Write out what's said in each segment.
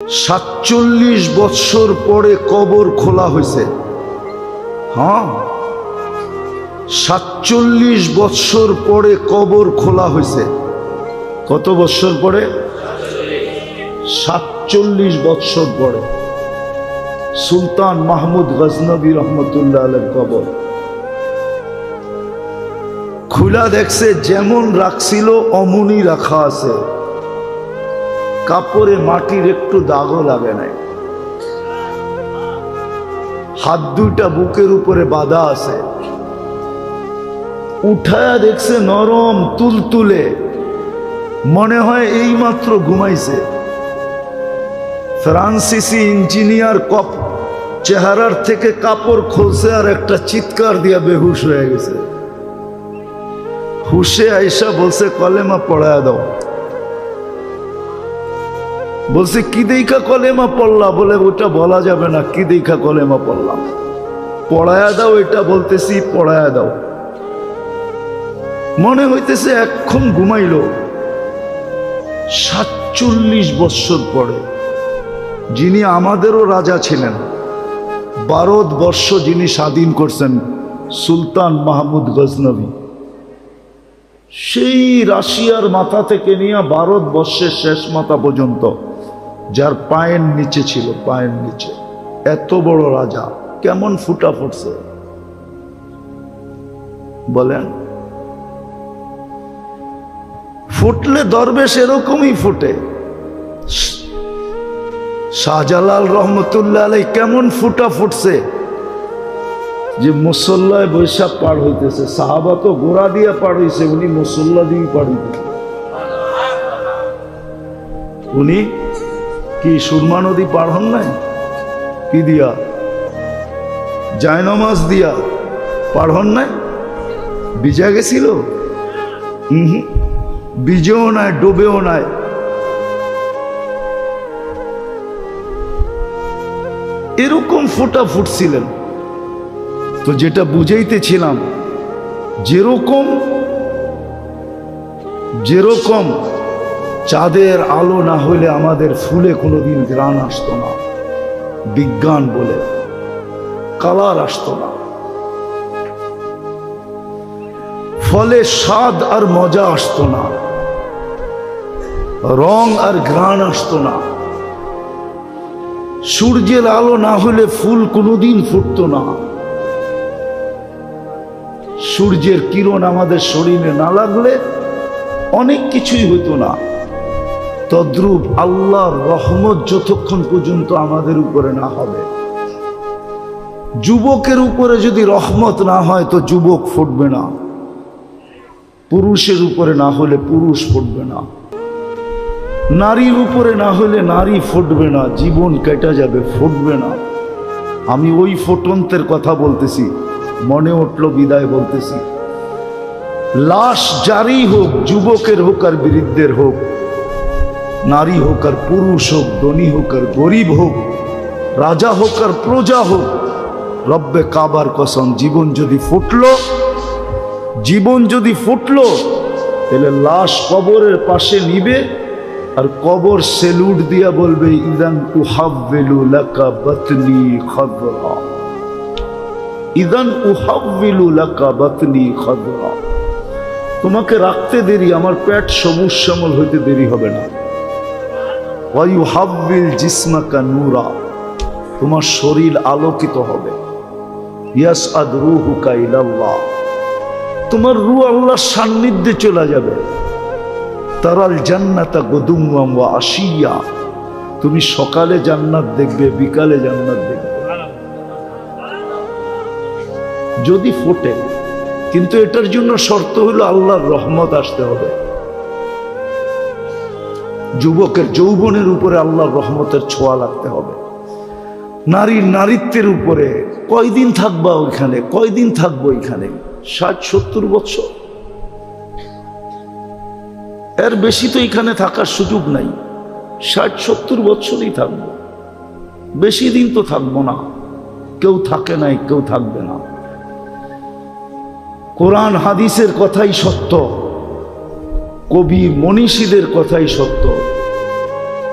47 বৎসর পরে কবর খোলা হয়েছে। হ্যাঁ, 47 বৎসর পরে কবর খোলা হয়েছে। কত বৎসর পরে? 47 বৎসর পরে সুলতান মাহমুদ গজনবী রহমতুল্লাহ আলাইহির কবর খুলা দেখছে, যেমন রাখছিল অমনি রাখা আছে, কাপড়ে মাটির একটু দাগও লাগে নাই, হাত দুইটা বুকের উপরে বাঁধা আছে। উঠায়া দেখছে নরম তুলতুলে, মনে হয় এই মাত্র ঘুমাইছে। ফ্রান্সিসি ইঞ্জিনিয়ার কপ চেহারার থেকে কাপড় খুলছে আর একটা চিৎকার দিয়া বেহুশ হয়ে গেছে। হুশে আইসা বলছে কলেমা পড়ায়া দাও। বলছে কি দেখা কলেমা পড়লা? বলে ওটা বলা যাবে না, কি দেখা কলেমা পড়লাম। পড়ায়া দাও, এটা বলতেছি পড়ায়া দাও। মনে হইতেছে এখন ঘুমাইল। 47 বৎসর পরে যিনি আমাদেরও রাজা ছিলেন, ভারতবর্ষ যিনি স্বাধীন করছেন, সুলতান মাহমুদ গজনবী, সেই রাশিয়ার মাথা থেকে নিয়ে ভারতবর্ষের শেষ মাথা পর্যন্ত, যার পায়ের নিচে ছিল, পায়ের নিচে এত বড় রাজা, কেমন ফুটা ফুটছে বলেন? ফুটলে দরবেশ এরকমই ফুটে। শাহজালাল রহমতুল্লাহ আলাইহি কেমন ফুটা ফুটছে যে মুসল্লায় বৈশাখ পার হইতেছে। সাহাবা তো ঘোড়া দিয়ে পার হইছে, উনি মুসল্লা দিয়ে পার হইতেছে। উনি কি সুরমা নদী পার হন নাই? কি দিয়া? জায়নমাজ দিয়া পার হন নাই? ভিজা গেছিল? ভিজেও নাই, ডুবেও নাই। এরকম ফোটা ফুটছিলেন। তো যেটা বুঝাইতেছিলাম, যেরকম চাঁদের আলো না হইলে আমাদের ফুলে কোনোদিন ঘ্রাণ আসতো না, বিজ্ঞান বলে কালার আসতো না, ফলে স্বাদ আর মজা আসতো না, রং আর ঘ্রাণ আসতো না। সূর্যের আলো না হলে ফুল কোনোদিন ফুটতো না। সূর্যের কিরণ আমাদের শরীরে না লাগলে অনেক কিছুই হতো না। তদ্রূপ আল্লাহর রহমত যতক্ষণ পর্যন্ত আমাদের উপরে না হবে, যুবকের উপরে যদি রহমত না হয় তো যুবক ফুটবে না, পুরুষের উপরে না হলে পুরুষ ফুটবে না, নারীর উপরে না হলে নারী ফুটবে না, জীবন কেটে যাবে, ফুটবে না। আমি ওই ফুটন্তের কথা বলতেছি, মনে উঠল বিদায় বলতেছি। লাশ জারি হোক, যুবকের হোক আর বৃদ্ধের হোক, নারী হোক আর পুরুষ হোক, ধনী হোক আর গরিব হোক, রাজা হোক আর প্রজা হোক, রব্বে কাবার কসম, জীবন যদি ফুটলো তাহলে লাশ কবরের পাশে নিবে আর কবর সেলুট দিয়া বলবে, ইদান উহাব্বিলু লাকা বাতনি খাদরা, ইদান উহাব্বিলু লাকা বাতনি খাদরা। তোমাকে রাখতে দেরি, আমার পেট সবুজ শ্যামল হইতে দেরি হবে না। ওয়া ইউহাব্বিল জিসমাকা নূরা, তোমার শরীর আলোকিত হবে। ইয়াসআদ রূহুকা ইলাল্লাহ, তোমার রূহ আল্লাহর সান্নিধ্যে চলে যাবে। তারাল জান্নাতা গুদুওয়াম ওয়া আশিয়া, তুমি সকালে জান্নাত দেখবে, বিকালে জান্নাত দেখবে যদি ফোটে। কিন্তু এটার জন্য শর্ত হলো আল্লাহর রহমত আসতে হবে। যুবকের যৌবনের উপরে আল্লাহর রহমতের ছোঁয়া লাগতে হবে। নারীর নারীত্বের উপরে কয়দিন থাকবা ওইখানে, কয়দিন থাকবো এখানে? 60-70 বছর, এর বেশি তো এখানে থাকার সুযোগ নাই। 60-70 বছরই থাকবো, বেশি দিন তো থাকবো না। কেউ থাকে নাই, কেউ থাকবে না। কোরআন হাদিসের কথাই সত্য, কবি মনীষীদের কথাই সত্য।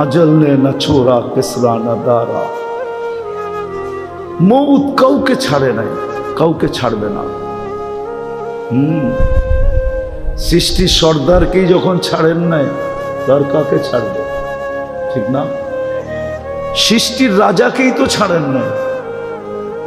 আজল নে না ছোড়া কেসরা না দারা। মৌত কাউকে ছাড়ে নাই, কাউকে ছাড়বে না। সৃষ্টির সর্দারকেই যখন ছাড়েন নাই, তার কাকে ছাড়বে? ঠিক না? সৃষ্টির রাজাকেই তো ছাড়েন নাই।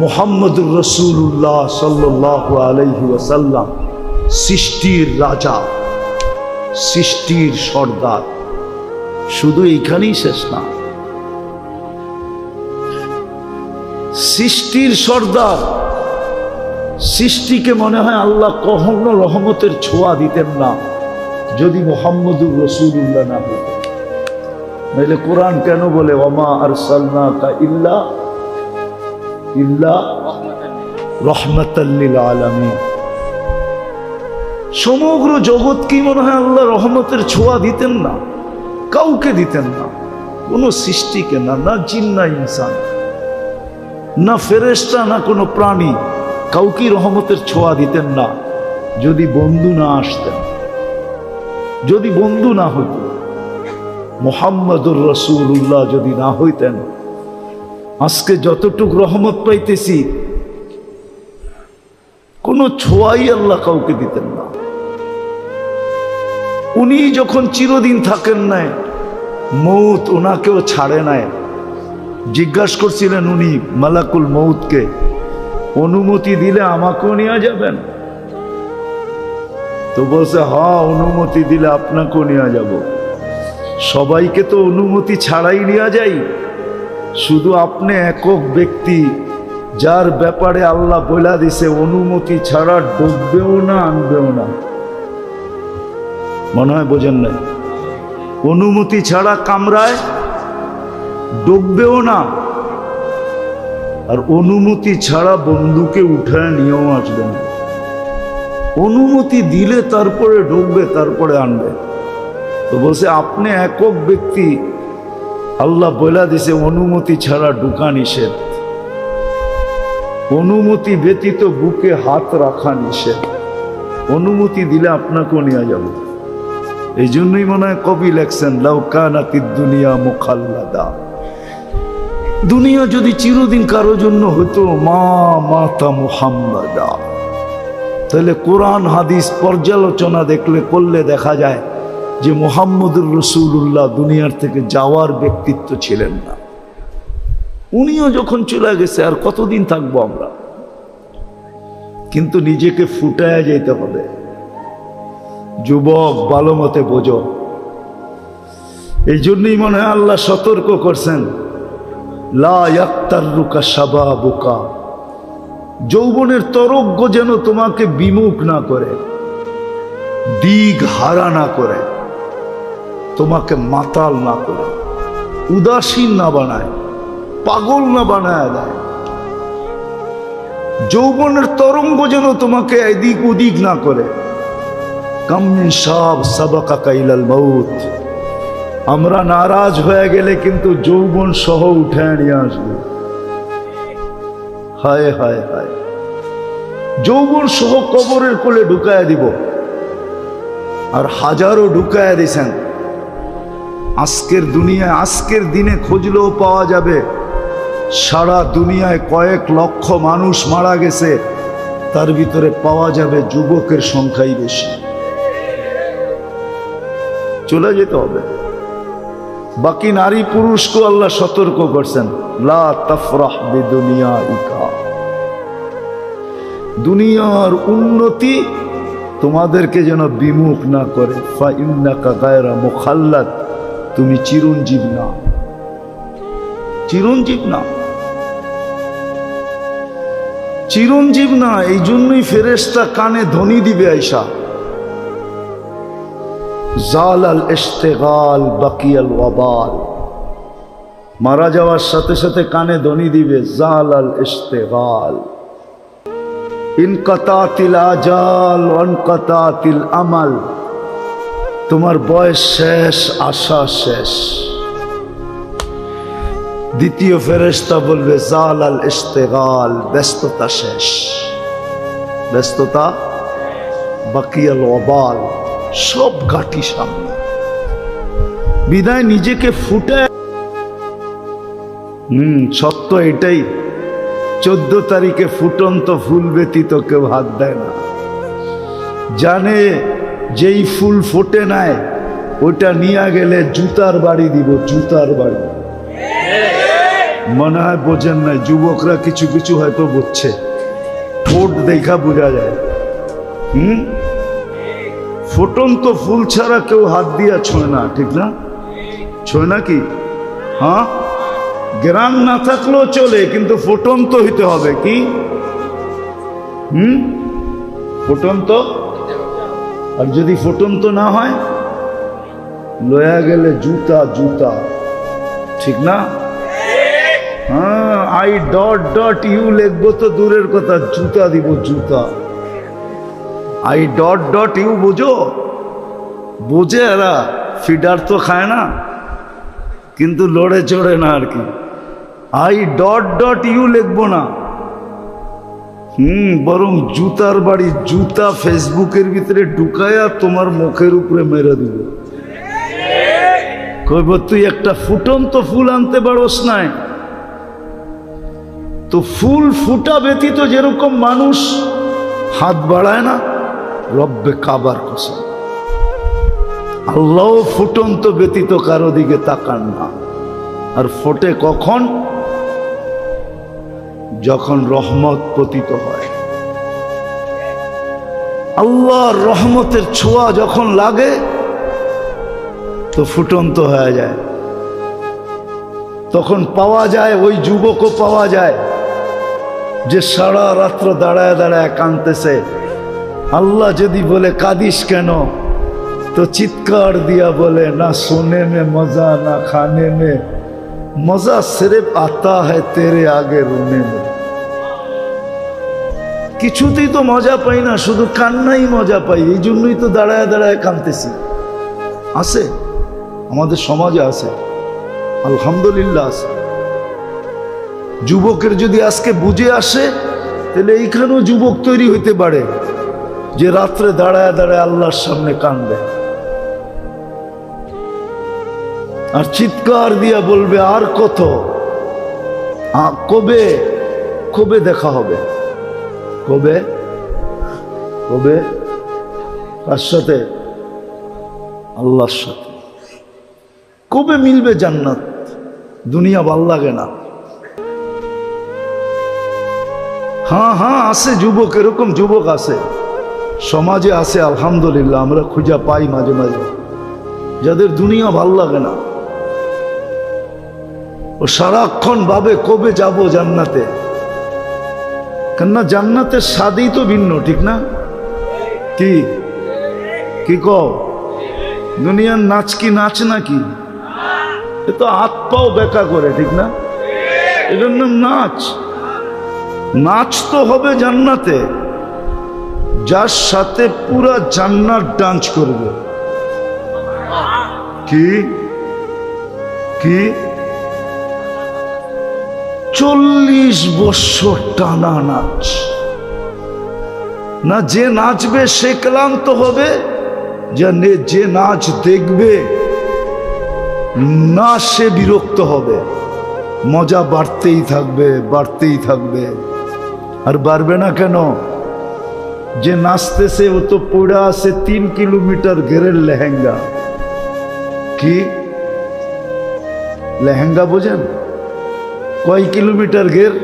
মুহাম্মদুর রাসূলুল্লাহ সাল্লাল্লাহু আলাইহি ওয়াসাল্লাম সৃষ্টির রাজা, সৃষ্টির সর্দার। শুধু এইখানেই শেষ না, সৃষ্টির সর্দার। সৃষ্টিকে মনে হয় আল্লাহ কখনো রহমতের ছোঁয়া দিতেন না যদি মুহাম্মদুর রাসূলুল্লাহ না হতেন। নাহলে কোরআন কেন বলে ওয়ামা আরসালনাকা ইল্লা রাহমাতাল লিল আলামিন? সমগ্র জগৎ কি মনে হয় আল্লাহ রহমতের ছোঁয়া দিতেন না? কাউকে দিতেন না, কোন সৃষ্টিকে না, না জিন না ইনসান, না ফেরেশতা, না কোনো প্রাণী, কাউকে রহমতের ছোঁয়া দিতেন না যদি বন্ধু না আসতেন, যদি বন্ধু না হইত। মুহাম্মদুর রাসূলুল্লাহ যদি না হইতেন, আজকে যতটুক রহমত পাইতেছি কোনো ছোঁয়াই আল্লাহ কাউকে দিতেন না। উনি যখন চিরদিন থাকেন নাই, মৌত ওনাকেও ছাড়ে নাই। জিজ্ঞাসা করছিলেন উনি মালাকুল মৌতকে, অনুমতি দিলে আমাকেও নিয়ে যাবেন? তো বলছে হ্যাঁ, অনুমতি দিলে আপনাকেও নিয়ে যাব। সবাইকে তো অনুমতি ছাড়াই নিয়ে যাই, শুধু আপনি একক ব্যক্তি যার ব্যাপারে আল্লাহ বলে দিছে অনুমতি ছাড়া ডুববেও না, আনবেও না। মনে হয় বোঝেন না, অনুমতি ছাড়া কামরায় ডুববেও না, আর অনুমতি ছাড়া বন্ধুকে উঠায় নিয়েও আসবে না। অনুমতি দিলে তারপরে ঢুকবে, তারপরে আনবে। তো বলছে আপনি একক ব্যক্তি, আল্লাহ বলে দিছে অনুমতি ছাড়া ঢুকা নিষেধ, অনুমতি ব্যতীত বুকে হাত রাখা নিষেধ। অনুমতি দিলে আপনাকেও নিয়ে যাব। এই জন্যই মনে হয় কবি লেখছেন লাউ কানাতিদ দুনিয়া মুখাল্লাদা, দুনিয়া যদি চিরদিন কারো জন্য হতো মা মাতা মুহাম্মাদা। তাহলে কোরআন হাদিস পর্যালোচনা করলে দেখা যায় যে মুহাম্মদুর রাসূলুল্লাহ দুনিয়ার থেকে যাওয়ার ব্যক্তিত্ব ছিলেন না। উনিও যখন চলে গেছে আর কতদিন থাকবো আমরা? কিন্তু নিজেকে ফুটায় যেতে হবে। যুবক ভালো মতে বোঝো। এই জন্যই মনে হয় আল্লাহ সতর্ক করছেন লা ইয়াক্তাররুকা শাবাবুকা, যৌবনের তরঙ্গ যেন তোমাকে বিমুখ না করে, দিক হারা না করে, তোমাকে মাতাল না করে, উদাসীন না বানায়, পাগল না বানায় দেয়। যৌবনের তরঙ্গ যেন তোমাকে এদিক ওদিক না করে। কাম মিন শাব সাবাকা ইলাল মাউত, আমরা নারাজ হয়ে গেলে কিন্তু যৌবন সহ উঠে নিয়ে আসবে। হায় হায় হায়, যৌবন সহ কবরের কোলে ঢুকায় দিব। আর হাজারো ঢুকায় দিয়েছেন। আজকের দুনিয়ায়, আজকের দিনে খুঁজলেও পাওয়া যাবে সারা দুনিয়ায় কয়েক লক্ষ মানুষ মারা গেছে, তার ভিতরে পাওয়া যাবে যুবকের সংখ্যাই বেশি। চলে যেতে হবে। বাকি নারী পুরুষকে আল্লাহ সতর্ক করছেন লা তাফরাহ বিদুনিয়াইকা, দুনিয়ার উন্নতি তোমাদেরকে যেন বিমুখ না করে। ফা ইন্নাকা গায়রা মুখাল্লাদ, তুমি চিরঞ্জীব না, চিরঞ্জীব না, চিরঞ্জীব না। এই জন্যই ফেরেশতা কানে ধ্বনি দিবে আয়সা, জালাল ইশতিগাল বাকিয়াল ওয়াবাল, মারা যাওয়ার সাথে সাথে কানে ধ্বনি দিবে জালাল ইশতিগাল, ইনকাতাতিল আজাল ওয়ানকাতাতিল আমাল, তোমার বয়স শেষ, আশা শেষ। দ্বিতীয় ফেরেশতা বলবে জালাল ইশতিগাল, ব্যস্ততা শেষ, ব্যস্ততা, বাকিয়াল ওয়াবাল, সব ঘাটি সামনে। বিদায় নিজেকে ফুটে। সত্য এটাই, 14 তারিখে ফুটন্ত ফুল ব্যতীত কেউ হাত দেয় না। জানে যেই ফুল ফোটে নাই ওটা নিয়ে গেলে জুতার বাড়ি দিব, জুতার বাড়ি। মনে হয় বোঝেন নাই, যুবকরা কিছু কিছু হয়তো বুঝছে, ঠোঁট দেখা বোঝা যায়। ফুটন্ত ফুল ছাড়া কেউ হাত দিয়া ছোঁয় না, ঠিক না? ছোঁয় না কি? হ্যাঁ, গ্রাম না থাকলেও চলে, কিন্তু ফুটন্ত হইতে হবে। কি ফুটন্ত? আর যদি ফুটন্ত না হয় লয়া গেলে জুতা, জুতা, ঠিক না? হ্যাঁ, আই ডট ডট ইউ লিখবো তো দূরের কথা, জুতা দিব, জুতা। আই ডট ডট ইউ বোঝো? বোঝে এরা, ফিডার তো খায় না, কিন্তু লড়ে চড়ে না আর কি। আই ডট ডট ইউ লিখবো না, বরং জুতার বাড়ি, জুতা ফেসবুকের ভিতরে ঢুকায়া তোমার মুখের উপরে মেরে দিব। কইব তুই একটা ফুটন্ত ফুল আনতে পারোস নাই? তো ফুল ফুটা ব্যতীত যেরকম মানুষ হাত বাড়ায় না, রব্বে কাবার কসম আল্লাহ ফুটন্ত ব্যতীত কারো দিকে তাকান না। আর ফোটে কখন? যখন রহমত পতিত হয়, আল্লাহর রহমতের ছোঁয়া যখন লাগে তো ফুটন্ত হয়ে যায়। তখন পাওয়া যায়, ওই যুবকও পাওয়া যায় যে সারা রাত্র দাঁড়ায় দাঁড়ায় কাঁদতেছে। আল্লাহ যদি বলে কাঁদিস কেন, তো চিৎকার দিয়া বলে না সোনে মে মজা না খানে মে মজা, সির্ফ আতা হ্যায় তেরে আগে রোনে মে। কিছুতেই তো মজা পাই না, শুধু কান্নাই মজা পাই, এই জন্যই তো দাঁড়ায় দাঁড়ায় কাঁদতেছি। আছে, আমাদের সমাজে আছে, আলহামদুলিল্লাহ আছে। যুবকের যদি আজকে বুঝে আসে, তাহলে এইখানেও যুবক তৈরি হইতে পারে যে রাত্রে দাঁড়ায় দাঁড়ায় আল্লাহর সামনে কাঁদবে আর চিৎকার দিয়া বলবে আর কত, কবে কবে দেখা হবে, কবে কবে, কার সাথে? আল্লাহর সাথে। কবে মিলবে জান্নাত? দুনিয়া ভাল লাগে না। হ্যাঁ হ্যাঁ আছে যুবক, এরকম যুবক আছে, সমাজে আছে আলহামদুলিল্লাহ, আমরা খুঁজে পাই মাঝে মাঝে, যাদের দুনিয়া ভাল লাগে না। ও সারাক্ষণ ভাবে কবে যাব জান্নাতে। কেননা জান্নাতের স্বাদই তো ভিন্ন, ঠিক না? কি কি কও? দুনিয়ার নাচ কি নাচ নাকি? এ তো হাত পাও বেকা করে, ঠিক না? এটার নাম নাচ। নাচ তো হবে জান্নাতে, যার সাথে পুরা জান্নাত ডান্স করবে। কি কি 40 বছর টানা নাচ না, যে নাচবে সে ক্লান্ত হবে, যে নাচ দেখবে না সে বিরক্ত হবে। মজা বাড়তেই থাকবে, বাড়তেই থাকবে। আর বাড়বে না কেন? যে নাচতেছে ও তো পড়া আছে 3 কিলোমিটার ঘেরের লেহেঙ্গা। কি লেহেঙ্গা বোঝেন? কয় কিলোমিটার ঘের?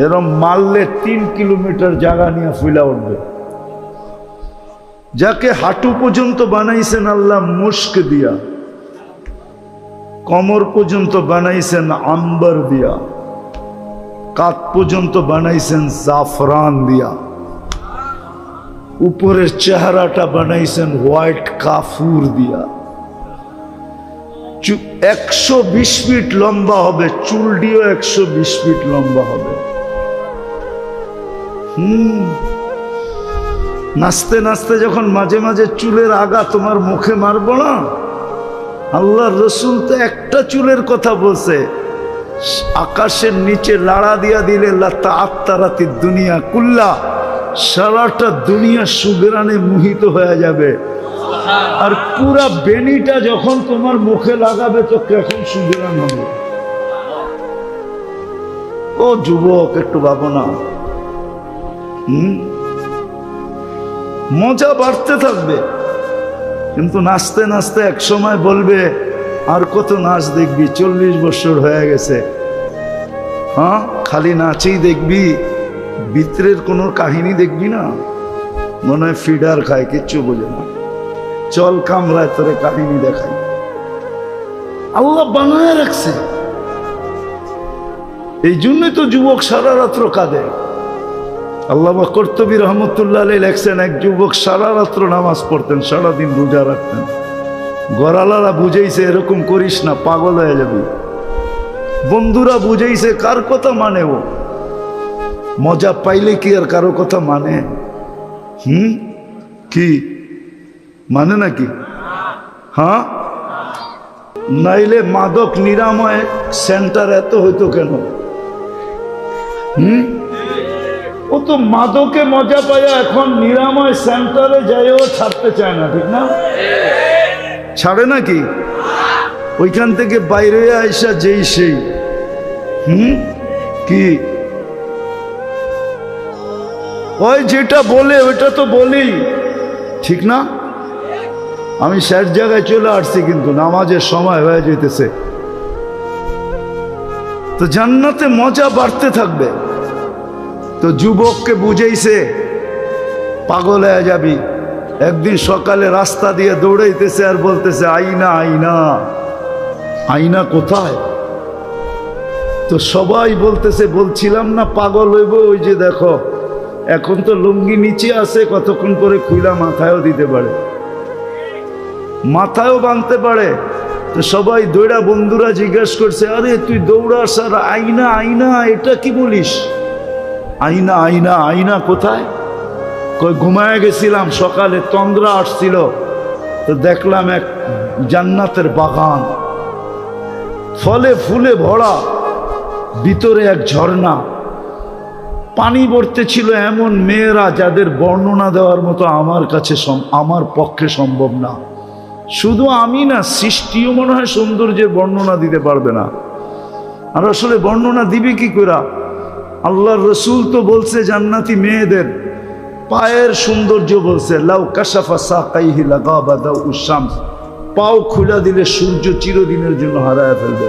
এরম মারলে 3 কিলোমিটার জায়গা নিয়ে ফুলা উঠবে। যাকে হাঁটু পর্যন্ত বানাইছেন আল্লাহ মুস্ক দিয়া, কমর পর্যন্ত বানাইছেন আম্বার দিয়া, কাত পর্যন্ত বানাইছেন জাফরান দিয়া, উপরের চেহারাটা বানাইছেন হোয়াইট কাফুর দিয়া। 120 ফিট লম্বা হবে, চুলটিও 120 ফিট লম্বা হবে। নাচতে নাচতে যখন মাঝে মাঝে চুলের আগা তোমার মুখে মারবো না, আল্লাহর রসুল তো একটা চুলের কথা বলছে, আকাশের নিচে লাড়া দিয়া দিলে লাতা আত্মারাতি দুনিয়া কুল্লা, সারাটা দুনিয়া সুগরানে মোহিত হয়ে যাবে। আর পুরা বেনিটা যখন তোমার মুখে লাগাবে তো কেমন সুবিধান হবে। ও যুবক, একটু ভাবো না। মজা বাড়তে থাকবে, কিন্তু নাচতে নাচতে এক সময় বলবে আর কত নাচ দেখবি, 40 বছর হয়ে গেছে। হ্যাঁ, খালি নাচেই দেখবি, ভিতরের কোনো কাহিনী দেখবি না। মনে হয় ফিডার খায়, কিচ্ছু বোঝে না। চল কামরায় তোরে কাহিনী দেখাই। আল্লাহ বানায় রাখছে, এই জন্যই তো যুবক সারা রাত্র কাঁদে। আল্লামা কর্তুবী রহমতুল্লাহ আলাইহি লেখছেন, এক যুবক সারা রাত্র নামাজ পড়তেন, সারাদিন রোজা রাখতেন। গড়ালারা বুঝাইছে এরকম করিস না, পাগল হয়ে যাবি। বন্ধুরা বুঝাইছে, কার কথা মানে ও? মজা পাইলে কি আর কারো কথা মানে? কি মানে নাকি? হ্যাঁ, নাইলে মাদক নিরাময় সেন্টার এত হইতো কেন? ও তো মাদকে মজা পায়, এখন নিরাময় সেন্টারে যাইও ছাড়তে চায় না, ঠিক না? ছাড়ে নাকি? ওইখান থেকে বাইরে আইসা যেই সেই কি ওই যেটা বলে ওইটা তো বলি, ঠিক না? আমি শেষ জায়গায় চলে আসছি, কিন্তু নামাজের সময় হয়ে যেতেছে। তো জান্নাতে মজা বাড়তে থাকবে। তো যুবককে বুঝাইছে পাগল হয়ে যাবি। একদিন সকালে রাস্তা দিয়ে দৌড়াইতেছে আর বলতেছে, আইনা আইনা। আইনা কোথায়? তো সবাই বলতেছে, বলছিলাম না পাগল হইব, ওই যে দেখো এখন তো লুঙ্গি নিচে আছে, কতক্ষণ পরে খুইলা মাথায়ও দিতে পারে, মাথায়ও বাঁধতে পারে। তো সবাই দৌড়া, বন্ধুরা জিজ্ঞেস করছে, আরে তুই দৌড়াস আর আইনা আইনা, এটা কি বলিস? আইনা আইনা, আইনা কোথায়? কই ঘুমায় গেছিলাম, সকালে তন্দ্রা আসছিল, তো দেখলাম এক জান্নাতের বাগান, ফলে ফুলে ভরা, ভিতরে এক ঝর্ণা, পানি ভরতে ছিল এমন মেয়েরা যাদের বর্ণনা দেওয়ার মতো আমার পক্ষে সম্ভব না। শুধু আমি না, সৃষ্টিও মনে হয় সৌন্দর্যের বর্ণনা দিতে পারবে না। আর আসলে বর্ণনা দিবে কি করে? আল্লাহর রসুল তো বলছে জান্নাতি মেয়েদের পায়ের সৌন্দর্য বলছে, লাউ কাশাফা সাকাইহি লাগাবা দাউ শামস, পাও খুলে দিলে সূর্য চিরদিনের জন্য হারায় ফেলবে।